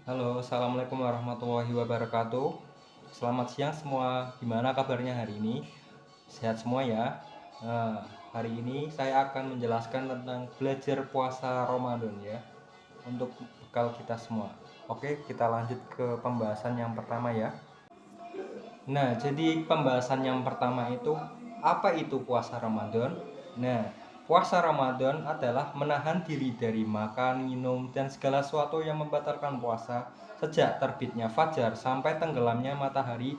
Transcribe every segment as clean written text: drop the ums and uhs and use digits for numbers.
Halo, assalamualaikum warahmatullahi wabarakatuh. Selamat siang semua. Gimana kabarnya hari ini? Sehat semua ya. Nah, hari ini saya akan menjelaskan tentang belajar puasa Ramadan ya, untuk bekal kita semua. Oke, kita lanjut ke pembahasan yang pertama ya. Nah, jadi pembahasan yang pertama itu apa itu puasa Ramadan? Nah, puasa Ramadan adalah menahan diri dari makan, minum, dan segala sesuatu yang membatalkan puasa sejak terbitnya fajar sampai tenggelamnya matahari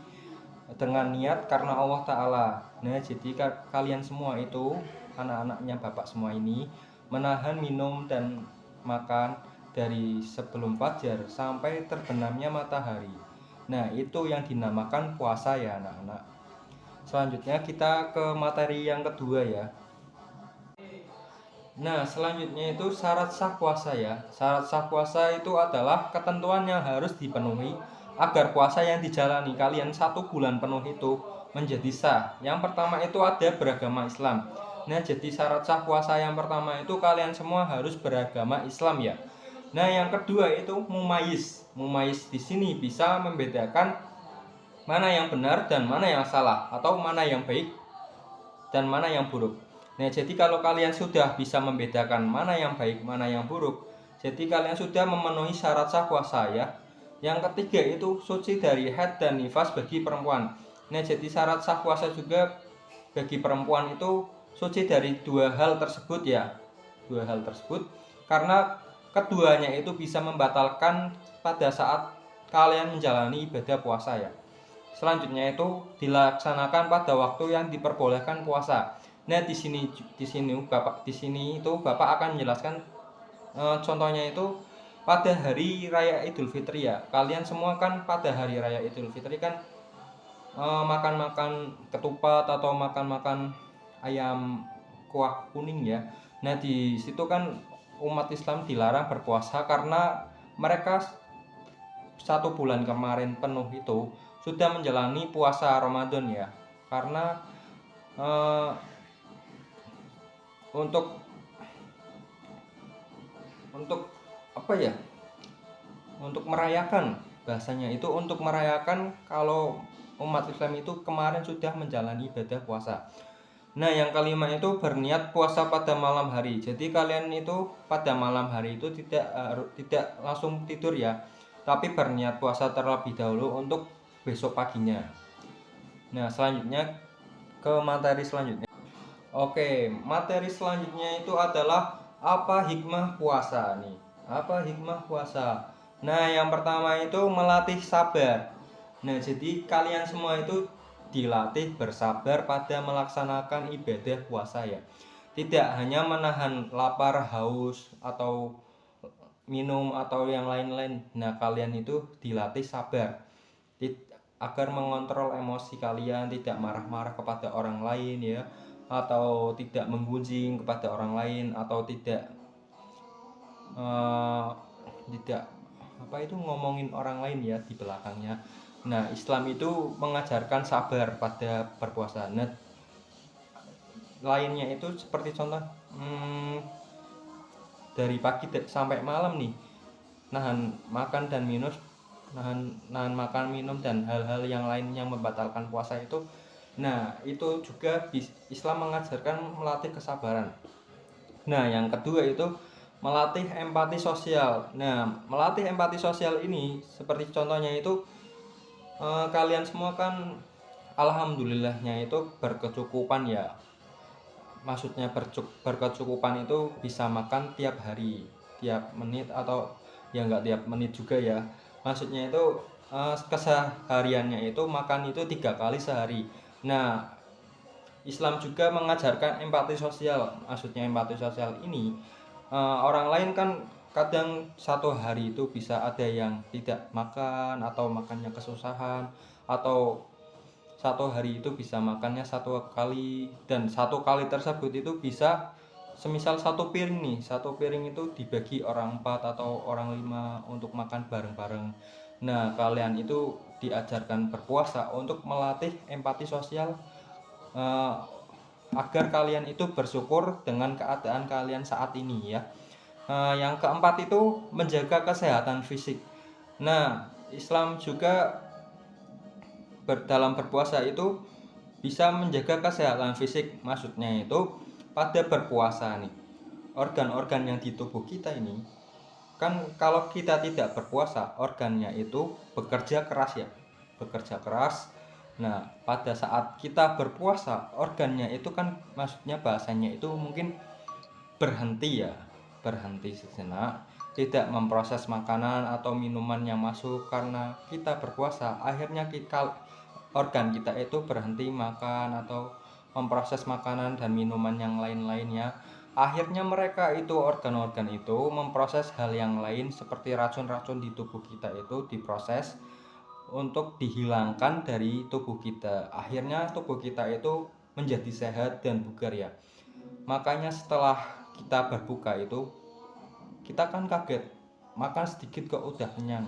dengan niat karena Allah Ta'ala. Nah, jadi kalian semua itu, anak-anaknya Bapak semua ini, menahan minum dan makan dari sebelum fajar sampai terbenamnya matahari. Nah, itu yang dinamakan puasa ya anak-anak. Selanjutnya kita ke materi yang kedua ya. Nah, selanjutnya itu syarat sah puasa ya. Syarat sah puasa itu adalah ketentuan yang harus dipenuhi agar puasa yang dijalani kalian 1 bulan penuh itu menjadi sah. Yang pertama itu ada beragama Islam. Nah, jadi syarat sah puasa yang pertama itu kalian semua harus beragama Islam ya. Nah, yang kedua itu mumayyiz. Mumayyiz di sini bisa membedakan mana yang benar dan mana yang salah, atau mana yang baik dan mana yang buruk. Nah, jadi kalau kalian sudah bisa membedakan mana yang baik, mana yang buruk, jadi kalian sudah memenuhi syarat sah puasa ya. Yang ketiga itu suci dari haid dan nifas bagi perempuan. Nah, jadi syarat sah puasa juga bagi perempuan itu suci dari dua hal tersebut ya. Dua hal tersebut karena keduanya itu bisa membatalkan pada saat kalian menjalani ibadah puasa ya. Selanjutnya itu dilaksanakan pada waktu yang diperbolehkan puasa. Nah, Bapak akan menjelaskan contohnya itu pada hari raya Idul Fitri ya. Kalian semua kan pada hari raya Idul Fitri kan makan-makan ketupat atau makan-makan ayam kuah kuning ya. Nah, di situ kan umat Islam dilarang berpuasa karena mereka 1 bulan kemarin penuh itu sudah menjalani puasa Ramadan ya. Karena eh, untuk untuk apa ya, untuk merayakan, bahasanya itu untuk merayakan kalau umat Islam itu kemarin sudah menjalani ibadah puasa. Nah, yang kelima itu berniat puasa pada malam hari. Jadi kalian itu pada malam hari itu tidak langsung tidur ya, tapi berniat puasa terlebih dahulu untuk besok paginya. Nah, selanjutnya ke materi selanjutnya. Oke, materi selanjutnya itu adalah apa hikmah puasa nih. Apa hikmah puasa? Nah, yang pertama itu melatih sabar. Nah, jadi kalian semua itu dilatih bersabar pada melaksanakan ibadah puasa ya. Tidak hanya menahan lapar, haus, atau minum atau yang lain-lain. Nah, kalian itu dilatih sabar agar mengontrol emosi kalian, tidak marah-marah kepada orang lain ya, atau tidak menggunjing kepada orang lain, atau eh, tidak apa itu ngomongin orang lain ya di belakangnya. Nah, Islam itu mengajarkan sabar pada berpuasa. Nah, lainnya itu seperti contoh dari pagi sampai malam nih, nahan makan dan minum, nahan nahan makan minum dan hal-hal yang lain yang membatalkan puasa itu. Nah, itu juga Islam mengajarkan melatih kesabaran. Nah, yang kedua itu melatih empati sosial. Nah, melatih empati sosial ini seperti contohnya itu kalian semua kan alhamdulillahnya itu berkecukupan ya. Maksudnya berkecukupan itu bisa makan tiap hari, tiap menit, atau ya enggak tiap menit juga ya. Maksudnya itu kesehariannya itu makan itu 3 kali sehari. Nah, Islam juga mengajarkan empati sosial. Maksudnya empati sosial ini orang lain kan kadang 1 hari itu bisa ada yang tidak makan atau makannya kesusahan, atau 1 hari itu bisa makannya 1 kali, dan 1 kali tersebut itu bisa semisal 1 piring nih, 1 piring itu dibagi orang 4 atau orang 5 untuk makan bareng-bareng. Nah, kalian itu diajarkan berpuasa untuk melatih empati sosial, eh, agar kalian itu bersyukur dengan keadaan kalian saat ini ya. Yang keempat itu menjaga kesehatan fisik. Nah, Islam juga dalam berpuasa itu bisa menjaga kesehatan fisik. Maksudnya itu pada berpuasa nih, organ-organ yang di tubuh kita ini kan kalau kita tidak berpuasa, organnya itu bekerja keras ya, bekerja keras. Nah, pada saat kita berpuasa, organnya itu kan maksudnya bahasanya itu mungkin berhenti ya, berhenti sejenak, tidak memproses makanan atau minuman yang masuk. Karena kita berpuasa, akhirnya organ kita itu berhenti makan atau memproses makanan dan minuman yang lain-lainnya. Akhirnya mereka itu, organ-organ itu memproses hal yang lain seperti racun-racun di tubuh kita itu diproses untuk dihilangkan dari tubuh kita. Akhirnya tubuh kita itu menjadi sehat dan bugar ya. Makanya setelah kita berbuka itu, kita kan kaget, makan sedikit kok udah kenyang.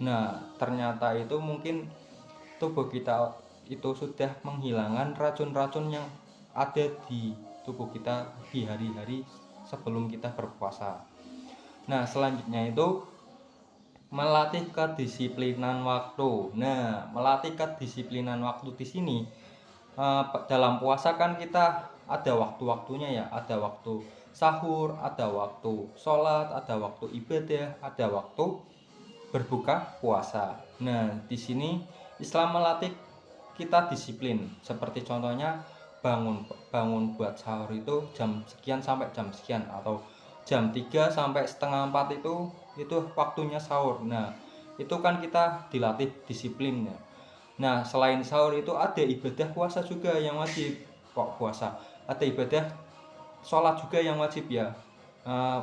Nah, ternyata itu mungkin tubuh kita itu sudah menghilangkan racun-racun yang ada di tubuh kita di hari-hari sebelum kita berpuasa. Nah, selanjutnya itu melatih kedisiplinan waktu. Nah, melatih kedisiplinan waktu di sini dalam puasa kan kita ada waktu-waktunya ya, ada waktu sahur, ada waktu sholat, ada waktu ibadah, ada waktu berbuka puasa. Nah, di sini Islam melatih kita disiplin. Seperti contohnya bangun bangun buat sahur itu jam sekian sampai jam sekian, atau jam 3 sampai setengah 4 itu waktunya sahur. Nah, itu kan kita dilatih disiplinnya. Nah, selain sahur itu ada ibadah puasa juga yang wajib. Kok puasa? Ada ibadah sholat juga yang wajib ya.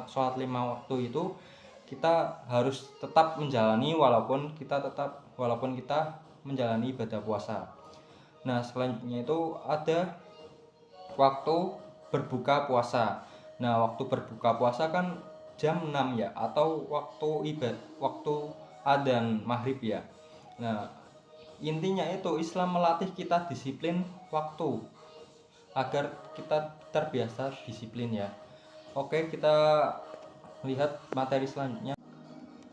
Sholat 5 waktu itu kita harus tetap menjalani walaupun kita menjalani ibadah puasa. Nah, selanjutnya itu ada waktu berbuka puasa. Nah, waktu berbuka puasa kan jam 6 ya, atau waktu adzan maghrib ya. Nah, intinya itu Islam melatih kita disiplin waktu agar kita terbiasa disiplin ya. Oke, kita lihat materi selanjutnya.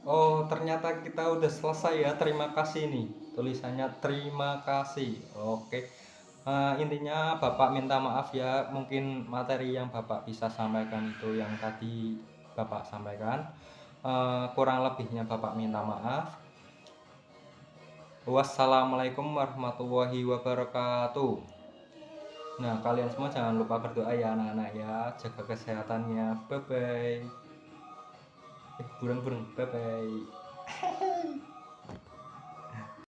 Oh, ternyata kita udah selesai ya. Terima kasih nih. Tulisannya terima kasih. Oke. Intinya Bapak minta maaf ya. Mungkin materi yang Bapak bisa sampaikan itu yang tadi Bapak sampaikan. Kurang lebihnya Bapak minta maaf. Wassalamualaikum warahmatullahi wabarakatuh. Nah, kalian semua jangan lupa berdoa ya anak-anak ya. Jaga kesehatannya. Bye bye. Burung-burung. Bye bye.